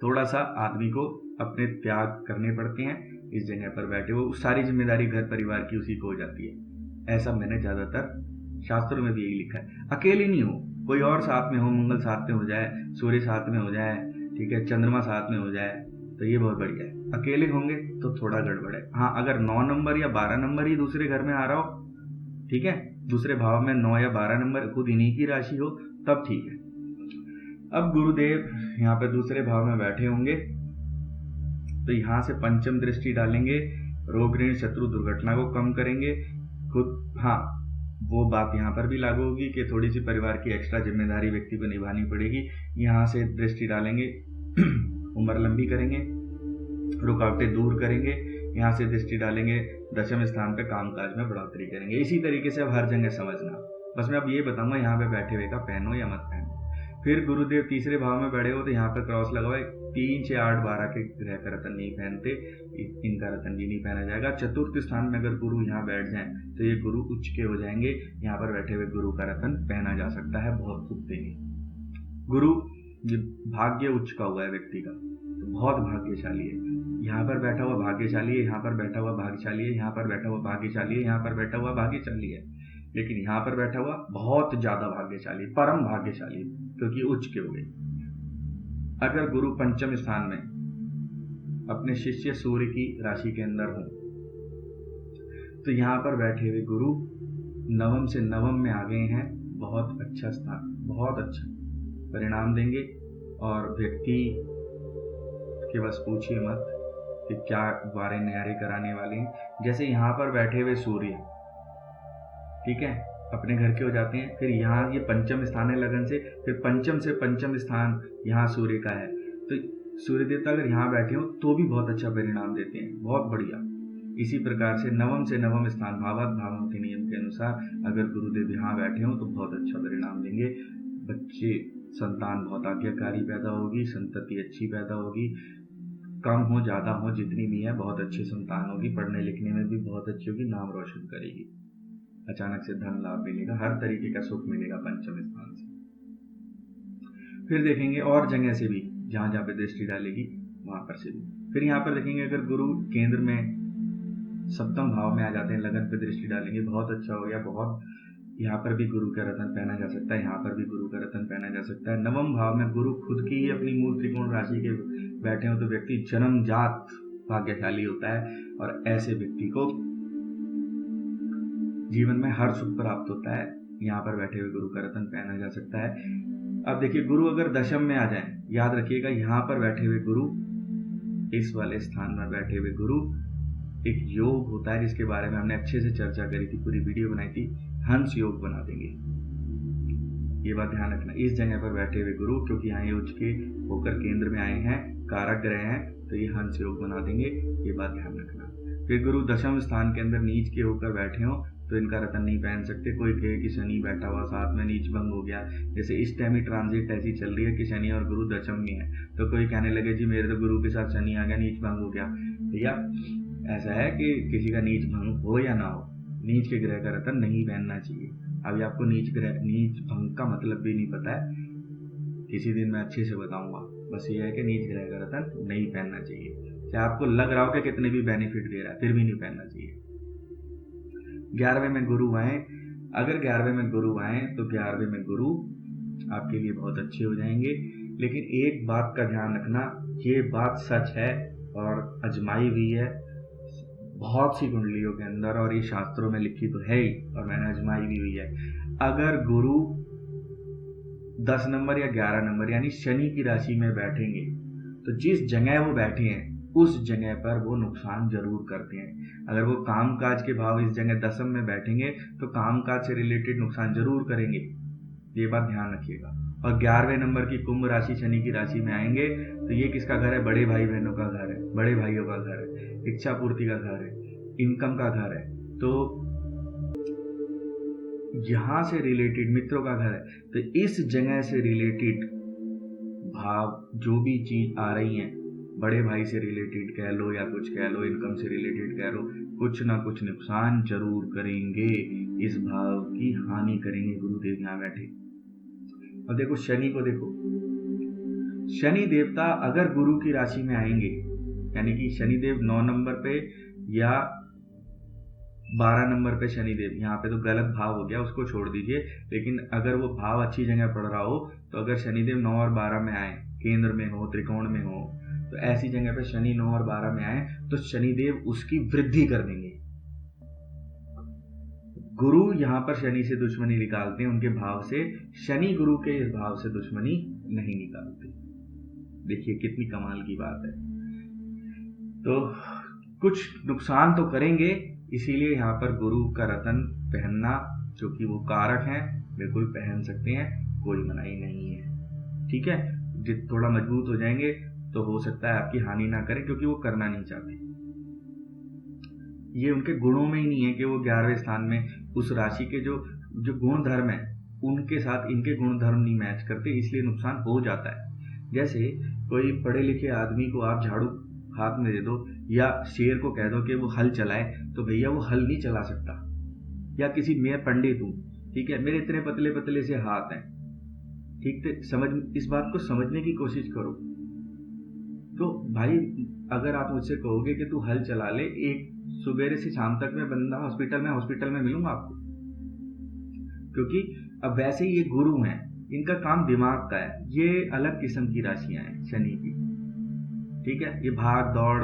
थोड़ा सा आदमी को अपने त्याग करने पड़ते हैं। इस जगह पर बैठे वो सारी जिम्मेदारी घर परिवार की उसी को हो जाती है। ऐसा मैंने ज्यादातर शास्त्रों में भी यही लिखा है। अकेले नहीं हो, कोई और साथ में हो, मंगल साथ में हो जाए, सूर्य साथ में हो जाए, ठीक है, चंद्रमा साथ में हो जाए तो ये बहुत बढ़िया है। अकेले होंगे तो थोड़ा गड़बड़ है। हाँ, अगर 9 नंबर या 12 नंबर ही दूसरे घर में आ रहा हो, ठीक है, दूसरे भाव में 9 या 12 नंबर खुद इन्हीं की राशि हो, तब ठीक है। अब गुरुदेव यहाँ पे दूसरे भाव में बैठे होंगे तो यहाँ से पंचम दृष्टि डालेंगे, रोग ऋण शत्रु दुर्घटना को कम करेंगे खुद। हाँ, वो बात यहाँ पर भी लागू होगी कि थोड़ी सी परिवार की एक्स्ट्रा जिम्मेदारी व्यक्ति को निभानी पड़ेगी। यहाँ से दृष्टि डालेंगे, उम्र लंबी करेंगे, रुकावटें दूर करेंगे। यहाँ से दृष्टि डालेंगे, दशम स्थान पे कामकाज में बढ़ोतरी करेंगे। इसी तरीके से अब हर जगह समझना। बस मैं अब ये बताऊंगा यहाँ पे बैठे हुए का पहनो या मत पहनो। फिर गुरुदेव तीसरे भाव में बैठे हो तो यहाँ पे क्रॉस लगाओ, 3, 6, 8, 12 के ग्रह का रतन नहीं पहनते, इनका रतन भी नहीं पहना जाएगा। चतुर्थ स्थान में अगर गुरु यहाँ बैठ जाएं तो ये गुरु उच्च के हो जाएंगे, यहाँ पर बैठे हुए गुरु का रतन पहना जा सकता है, बहुत शुभ देंगे। गुरु भाग्य उच्च का हुआ है व्यक्ति का, तो बहुत भाग्यशाली है। यहाँ पर बैठा हुआ भाग्यशाली है, यहाँ पर बैठा हुआ भाग्यशाली है, यहाँ पर बैठा हुआ भाग्यशाली है, यहाँ पर बैठा हुआ भाग्यशाली है, लेकिन यहाँ पर बैठा हुआ बहुत ज्यादा भाग्यशाली, परम भाग्यशाली, क्योंकि उच्च के हो गए। अगर गुरु पंचम स्थान में अपने शिष्य सूर्य की राशि के अंदर हो तो यहाँ पर बैठे हुए गुरु नवम से नवम में आ गए हैं, बहुत अच्छा स्थान, बहुत अच्छा परिणाम देंगे। और व्यक्ति के बस पूछिए मत कि क्या वारे न्यारे कराने वाले हैं। जैसे यहाँ पर बैठे हुए सूर्य, ठीक है, अपने घर के हो जाते हैं, फिर यहाँ ये पंचम स्थान है लगन से, फिर पंचम से पंचम स्थान यहाँ सूर्य का है, तो सूर्य देवता अगर यहाँ बैठे हो तो भी बहुत अच्छा परिणाम देते हैं, बहुत बढ़िया। इसी प्रकार से नवम से नवम स्थान भावात भावों के नियम के अनुसार अगर गुरुदेव यहाँ बैठे हो तो बहुत अच्छा परिणाम देंगे। बच्चे, संतान बहुत आज्ञाकारी पैदा होगी, संतति अच्छी पैदा होगी, कम हो ज्यादा हो जितनी भी है बहुत अच्छी संतान होगी, पढ़ने लिखने में भी बहुत अच्छी होगी, नाम रोशन करेगी, अचानक से धन लाभ मिलेगा, हर तरीके का सुख मिलेगा पंचम स्थान से। फिर देखेंगे और जगह से भी, जहां जहां पे दृष्टि डालेगी वहां पर से भी। फिर यहाँ पर देखेंगे अगर गुरु केंद्र में सप्तम भाव में आ जाते हैं, लगन पे दृष्टि डालेंगे, बहुत अच्छा हो गया, बहुत। यहाँ पर भी गुरु का रतन पहना जा सकता है, यहाँ पर भी गुरु का रतन पहना जा सकता है। नवम भाव में गुरु खुद की ही अपनी मूल त्रिकोण राशि के बैठे हो तो व्यक्ति जन्मजात भाग्यशाली होता है, और ऐसे व्यक्ति को जीवन में हर सुख प्राप्त होता है। यहाँ पर बैठे हुए गुरु का रतन पहना जा सकता है। अब देखिए, गुरु अगर दशम में आ जाए, याद रखिएगा यहाँ पर बैठे हुए गुरु, इस वाले स्थान में बैठे हुए गुरु, एक योग होता है जिसके बारे में हमने अच्छे से चर्चा करी थी, पूरी वीडियो बनाई थी, हंस योग बना देंगे। ये बात ध्यान रखना, इस जगह पर बैठे हुए गुरु, क्योंकि यहाँ ये उच्च के होकर केंद्र में आए हैं, कारक ग्रह हैं, तो ये हंस योग बना देंगे, ये बात ध्यान रखना। फिर गुरु दशम स्थान के अंदर नीच के होकर बैठे हो तो इनका रतन नहीं पहन सकते। कोई कहे कि शनि बैठा हुआ साथ में नीच भंग हो गया, जैसे इस टाइम ही ट्रांजिट ऐसी चल रही है कि शनि और गुरु दशम में है, तो कोई कहने लगे जी मेरे तो गुरु के साथ शनि आ गया, नीच भंग हो गया। भैया ऐसा है कि किसी का नीच भंग हो या ना हो, नीच के ग्रह का रतन नहीं पहनना चाहिए। अभी आपको नीच भंग का मतलब भी नहीं पता है, किसी दिन मैं अच्छे से बताऊंगा। बस ये है कि नीच ग्रह का रतन नहीं पहनना चाहिए, चाहे आपको लग रहा हो कि कितने भी बेनिफिट दे रहा है, फिर भी नहीं पहनना चाहिए। 11वें में गुरु आए, अगर 11वें में गुरु आए तो 11वें में गुरु आपके लिए बहुत अच्छे हो जाएंगे। लेकिन एक बात का ध्यान रखना, ये बात सच है और अजमाई हुई है बहुत सी कुंडलियों के अंदर, और ये शास्त्रों में लिखी तो है ही, और मैंने अजमाई भी हुई है। अगर गुरु 10 नंबर या 11 नंबर यानी शनि की राशि में बैठेंगे तो जिस जगह वो बैठे हैं उस जगह पर वो नुकसान जरूर करते हैं। अगर वो कामकाज के भाव इस जगह दशम में बैठेंगे तो कामकाज से रिलेटेड नुकसान जरूर करेंगे, ये बात ध्यान रखिएगा। और 11वें नंबर की कुंभ राशि शनि की राशि में आएंगे तो ये किसका घर है? बड़े भाई बहनों का घर है, बड़े भाइयों का घर है, इच्छा पूर्ति का घर है, इनकम का घर है, तो यहां से रिलेटेड मित्रों का घर है। तो इस जगह से रिलेटेड भाव जो भी चीज आ रही है, बड़े भाई से रिलेटेड कह लो या कुछ कह लो, इनकम से रिलेटेड कह लो, कुछ ना कुछ नुकसान जरूर करेंगे, इस भाव की हानि करेंगे गुरुदेव यहाँ बैठे। और देखो शनि को देखो, शनि देवता अगर गुरु की राशि में आएंगे, यानी कि शनिदेव 9 नंबर पे या 12 नंबर पे शनिदेव, यहाँ पे तो गलत भाव हो गया, उसको छोड़ दीजिए। लेकिन अगर वो भाव अच्छी जगह पड़ रहा हो तो अगर शनिदेव 9 और 12 में आए, केंद्र में हो, त्रिकोण में हो, तो ऐसी जगह पे शनि 9 और 12 में आए तो शनिदेव उसकी वृद्धि कर देंगे। गुरु यहाँ पर शनि से दुश्मनी निकालते हैं उनके भाव से, शनि गुरु के इस भाव से दुश्मनी नहीं निकालते। देखिए कितनी कमाल की बात है। तो कुछ नुकसान तो करेंगे, इसीलिए यहाँ पर गुरु का रतन पहनना, जो कि वो कारक हैं, बिल्कुल पहन सकते हैं, कोई मनाही नहीं है। ठीक है, जित थोड़ा मजबूत हो जाएंगे तो हो सकता है आपकी हानि ना करें, क्योंकि वो करना नहीं चाहते। ये उनके गुणों में ही नहीं है कि वो 11वें स्थान में उस राशि के जो गुण धर्म है उनके साथ इनके गुण धर्म नहीं मैच करते, इसलिए नुकसान हो जाता है। जैसे कोई पढ़े लिखे आदमी को आप झाड़ू हाथ में दे दो या शेर को कह दो कि वो हल चलाए, तो भैया वो हल नहीं चला सकता। या किसी, मैं पंडित हूँ, ठीक है, मेरे इतने पतले पतले से हाथ हैं, ठीक है, इस बात को समझने की कोशिश करो। तो भाई अगर आप मुझसे कहोगे कि तू हल चला ले, एक सुबेरे से शाम तक मैं बंदा हॉस्पिटल में मिलूंगा आपको, क्योंकि अब वैसे ही ये गुरु हैं, इनका काम दिमाग का है, ये अलग किस्म की राशियां हैं शनि की, ठीक है, ये भाग दौड़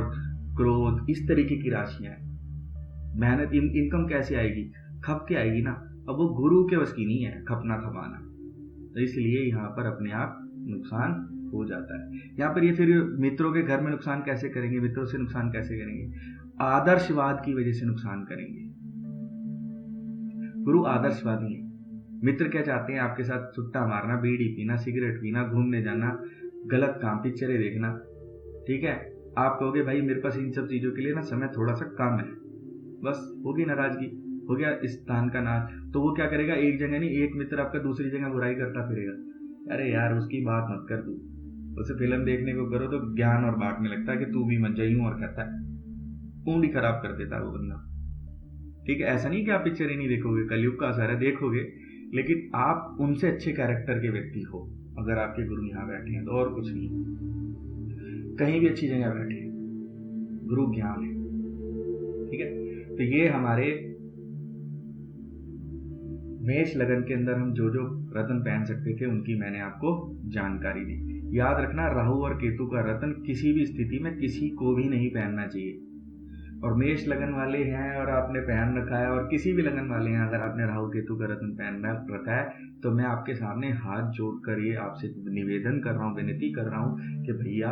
क्रोध इस तरीके की राशियां हैं। मेहनत इनकम कैसे आएगी, खप के आएगी ना। अब वो गुरु के बस की नहीं है खपना खपाना, तो इसलिए यहाँ पर अपने आप नुकसान हो जाता है। यहाँ पर ये फिर मित्रों के घर में नुकसान कैसे करेंगे, मित्रों से नुकसान कैसे करेंगे, आदर्शवाद की वजह से नुकसान करेंगे। गुरु आदर्शवादी है, मित्र क्या चाहते हैं, आपके साथ सुट्टा मारना, बीड़ी पीना, सिगरेट पीना, घूमने जाना, गलत काम, पिक्चरें देखना, ठीक है। आप कहोगे भाई मेरे पास इन सब चीजों के लिए ना समय थोड़ा सा कम है, बस होगी नाराजगी, हो गया इस स्थान का नाश। तो वो क्या करेगा, एक जगह नहीं, एक मित्र आपका दूसरी जगह बुराई करता फिरेगा। अरे यार उसकी बात मत कर, तू उसे फिल्म देखने को करो तो ज्ञान और बांटने लगता है कि तू भी मत जाइयो, और कहता है पूंडी खराब कर देता है वो बंदा, ठीक है। ऐसा नहीं कि आप पिक्चर ही नहीं देखोगे, कलयुग का असर है, देखोगे, लेकिन आप उनसे अच्छे कैरेक्टर के व्यक्ति हो अगर आपके गुरु यहाँ बैठे हैं, तो और कुछ नहीं, कहीं भी अच्छी जगह बैठे हैं, गुरु ज्ञान है, ठीक है। तो ये हमारे मेष लगन के अंदर हम जो जो रत्न पहन सकते थे उनकी मैंने आपको जानकारी दी। याद रखना, राहु और केतु का रत्न किसी भी स्थिति में किसी को भी नहीं पहनना चाहिए। और मेष लगन वाले हैं और आपने पहन रखा है, और किसी भी लगन वाले हैं अगर आपने राहु केतु का रत्न पहन रखा है, तो मैं आपके सामने हाथ जोड़कर ये आपसे निवेदन कर रहा हूँ, विनती कर रहा हूँ कि भैया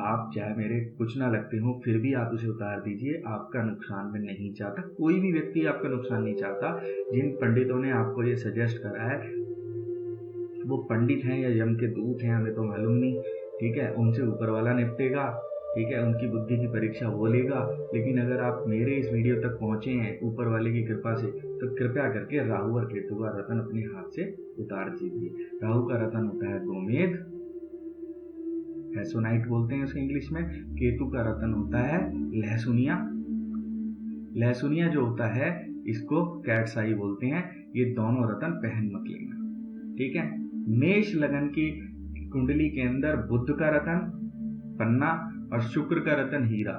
आप चाहे मेरे कुछ ना लगते हो, फिर भी आप उसे उतार दीजिए। आपका नुकसान मैं नहीं चाहता, कोई भी व्यक्ति आपका नुकसान नहीं चाहता। जिन पंडितों ने आपको ये सजेस्ट करा है वो पंडित हैं या यम के दूत हैं हमें तो मालूम नहीं, ठीक है, उनसे ऊपर वाला निपटेगा, ठीक है, उनकी बुद्धि की परीक्षा वो लेगा। लेकिन अगर आप मेरे इस वीडियो तक पहुंचे हैं ऊपर वाले की कृपा से, तो कृपया करके राहु और केतु का रत्न अपने हाथ से उतार दीजिए। राहु का रत्न होता है गोमेद, हेसोनाइट बोलते हैं उसको इंग्लिश में। केतु का रत्न होता है लहसुनिया, लहसुनिया जो होता है इसको कैट्स आई बोलते हैं। ये दोनों रत्न पहन मत लेना, ठीक है। मेष लगन की कुंडली के अंदर बुध का रत्न पन्ना और शुक्र का रत्न हीरा,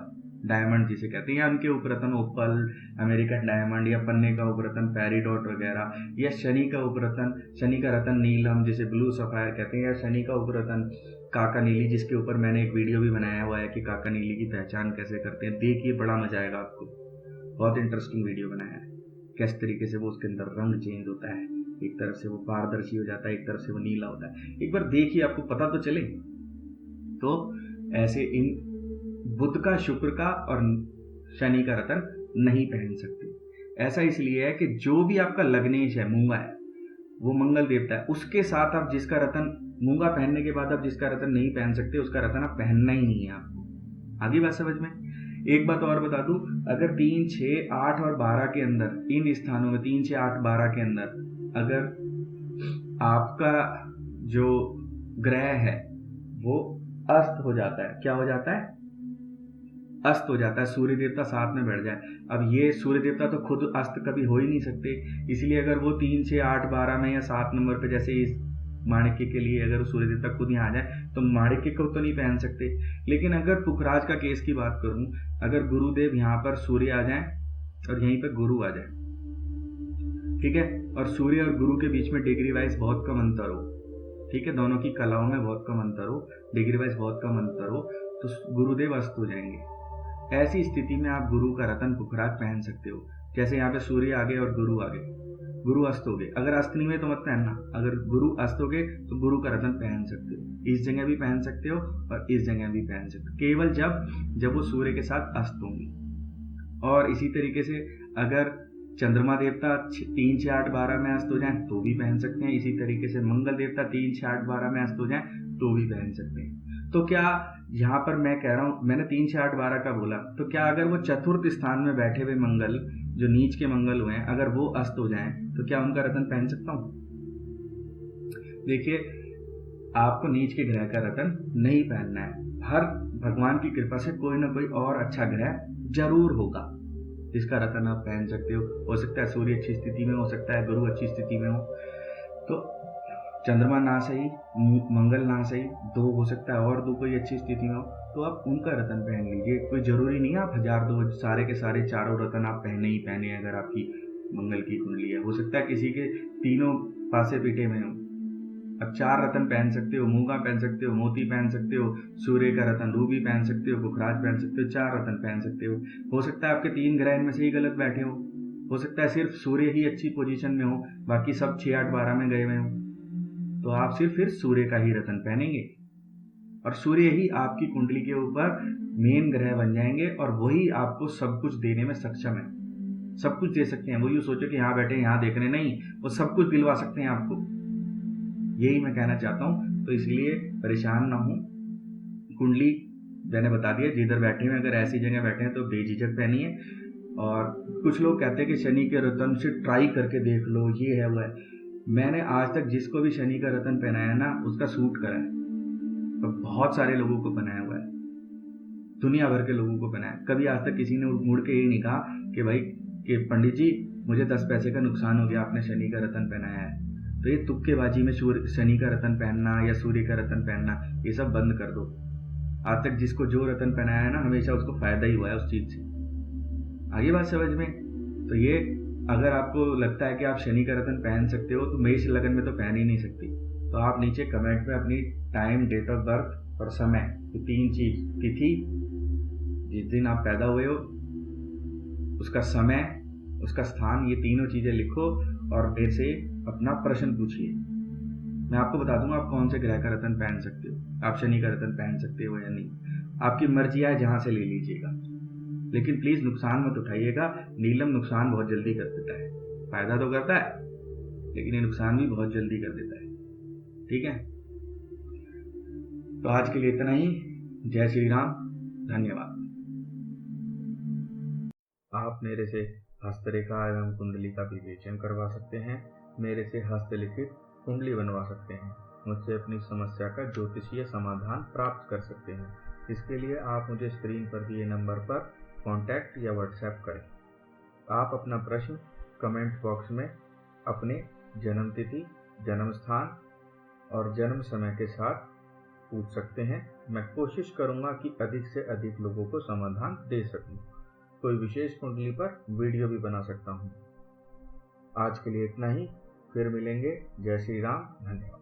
डायमंड जिसे कहते हैं, या उनके उपरत्न ओपल, अमेरिकन डायमंड, या पन्ने का उपरत्न पेरिडोट वगैरह, या शनि का उपरत्न, शनि का रत्न नीलम जिसे ब्लू सफायर कहते हैं, या शनि का उपरत्न काका नीली, जिसके ऊपर मैंने एक वीडियो भी बनाया हुआ है कि काका नीली की पहचान कैसे करते हैं। देखिए बड़ा मजा आएगा आपको, बहुत इंटरेस्टिंग वीडियो बनाया है, किस तरीके से वो उसके अंदर रंग चेंज होता है, एक तरफ से वो पारदर्शी हो जाता है, एक तरफ से वो नीला होता है। एक बार देखिए आपको पता तो चले। तो ऐसे इन बुध का, शुक्र का और शनि का रत्न नहीं पहन सकते। ऐसा इसलिए है कि जो भी आपका लग्नेश है, मूंगा है, वो मंगल देवता है, उसके साथ आप जिसका रत्न, मूंगा पहनने के बाद आप जिसका रत्न नहीं पहन सकते उसका रत्न आप पहनना ही नहीं है आपको। आगे बात समझ में। एक बात और बता दूं, अगर 3, 6, 8 और 12 के अंदर, इन स्थानों में 3, 6, 8, 12 के अंदर अगर आपका जो ग्रह है वो अस्त हो जाता है, क्या हो जाता है, अस्त हो जाता है, सूर्य देवता साथ में बैठ जाए। अब ये सूर्य देवता तो खुद अस्त कभी हो ही नहीं सकते, इसलिए अगर वो 3, 6, 8, 12 में या 7 नंबर पे, जैसे इस माणिक्य के लिए अगर सूर्य देवता खुद यहाँ आ जाए तो माणिक्य को तो नहीं पहन सकते। लेकिन अगर पुखराज का केस की बात करूं, अगर गुरुदेव यहाँ पर सूर्य आ जाए और यहीं पर गुरु आ जाए, ठीक है, और सूर्य और गुरु के बीच में डिग्री वाइज बहुत कम अंतर हो, ठीक है, दोनों की कलाओं में बहुत कम अंतर हो, डिग्री वाइज बहुत कम अंतर हो, तो गुरुदेव अस्त हो जाएंगे। ऐसी स्थिति में आप गुरु का रत्न पुखराज पहन सकते हो। जैसे यहाँ पे सूर्य आ गए और गुरु आ गए, गुरु अस्त हो गए, अगर अस्त नहीं हुए तो मत पहनना, अगर गुरु अस्त हो गए तो गुरु का रत्न पहन सकते हो। इस जगह भी पहन सकते हो और इस जगह भी पहन सकते हो, केवल जब वो सूर्य के साथ अस्त होंगे। और इसी तरीके से अगर चंद्रमा देवता 3, 6, 8, 12 में अस्त हो जाए तो भी पहन सकते हैं। इसी तरीके से मंगल देवता 3, 6, 8, 12 में अस्त हो जाए तो भी पहन सकते हैं। तो क्या यहाँ पर मैं कह रहा हूं, मैंने 3, 6, 8, 12 का बोला, तो क्या अगर वो चतुर्थ स्थान में बैठे हुए मंगल, जो नीच के मंगल हुए हैं, अगर वो अस्त हो जाएं तो क्या उनका रत्न पहन सकता हूं? देखिए आपको नीच के ग्रह का रतन नहीं पहनना है। हर भगवान की कृपा से कोई ना कोई और अच्छा ग्रह जरूर होगा जिसका रतन आप पहन सकते हो सकता है सूर्य अच्छी स्थिति में, हो सकता है गुरु अच्छी स्थिति में हो, तो चंद्रमा ना सही, मंगल ना सही, दो हो सकता है और दो कोई अच्छी स्थिति में हो, तो आप उनका रतन पहन लीजिए। कोई जरूरी नहीं है आप 1002 सारे के सारे चारों रतन आप पहने ही पहने अगर आपकी मंगल की कुंडली है। हो सकता है किसी के तीनों पासे पीटे में हो, अब 4 रतन पहन सकते हो, मूंगा पहन सकते हो, मोती पहन सकते हो, सूर्य का रतन रूबी पहन सकते हो, पुखराज पहन सकते हो, 4 रतन पहन सकते हो सकता है आपके 3 ग्रह इनमें से ही गलत बैठे हो सकता है सिर्फ सूर्य ही अच्छी पोजीशन में हो, बाकी सब 6, 8, 12 में गए हुए हो, तो आप सिर्फ फिर सूर्य का ही रतन पहनेंगे और सूर्य ही आपकी कुंडली के ऊपर मेन ग्रह बन जाएंगे और वही आपको सब कुछ देने में सक्षम है। सब कुछ दे सकते हैं, वो यूँ सोचो कि यहाँ बैठे यहाँ देख रहे, नहीं, वो सब कुछ दिलवा सकते हैं आपको। यही मैं कहना चाहता हूँ, तो इसलिए परेशान ना हो। कुंडली मैंने बता दिया, जिधर बैठे हैं अगर ऐसी जगह बैठे हैं तो बेझिझक पहनिए। और कुछ लोग कहते हैं कि शनि के रतन से ट्राई करके देख लो, ये है वो है। मैंने आज तक जिसको भी शनि का रतन पहनाया ना उसका सूट करा है, तो बहुत सारे लोगों को पहनाया हुआ है, दुनिया भर के लोगों को पहनाया। कभी आज तक किसी ने मुड़ के ये नहीं कहा कि भाई कि पंडित जी मुझे 10 पैसे का नुकसान हो गया, आपने शनि का रतन पहनाया है। तो ये तुक्केबाजी में शनि का रतन पहनना या सूर्य का रतन पहनना ये सब बंद कर दो। आज तक जिसको जो रतन पहनाया है ना हमेशा उसको फायदा ही हुआ है उस चीज से। आगे बात समझ में? तो ये अगर आपको लगता है कि आप शनि का रतन पहन सकते हो तो मेष लगन में तो पहन ही नहीं सकती, तो आप नीचे कमेंट में अपनी टाइम, डेट ऑफ बर्थ और समय, ये 3 चीज, तिथि जिस दिन आप पैदा हुए हो, उसका समय, उसका स्थान, ये तीनों चीजें लिखो और मेरे से अपना प्रश्न पूछिए। मैं आपको बता दूंगा आप कौन से ग्रह का रतन पहन सकते हो, आप शनि का रतन पहन सकते हो या नहीं। आपकी मर्जी है, जहां से ले लीजिएगा, लेकिन प्लीज नुकसान मत उठाइएगा। नीलम नुकसान बहुत जल्दी कर देता है, फायदा तो करता है लेकिन ये नुकसान भी बहुत जल्दी कर देता है। ठीक है, तो आज के लिए इतना ही। जय श्री राम, धन्यवाद। आप मेरे से हस्तरेखा एवं कुंडली का विवेचन करवा सकते हैं, मेरे से हस्तलिखित कुंडली बनवा सकते हैं, मुझसे अपनी समस्या का ज्योतिषीय समाधान प्राप्त कर सकते हैं। इसके लिए आप मुझे स्क्रीन पर दिए नंबर पर कांटेक्ट या व्हाट्सएप करें। आप अपना प्रश्न कमेंट बॉक्स में अपने जन्म तिथि, जन्म स्थान और जन्म समय के साथ पूछ सकते हैं। मैं कोशिश करूंगा कि अधिक से अधिक लोगों को समाधान दे सकूं। कोई विशेष कुंडली पर वीडियो भी बना सकता हूं। आज के लिए इतना ही, फिर मिलेंगे। जय श्री राम, धन्यवाद।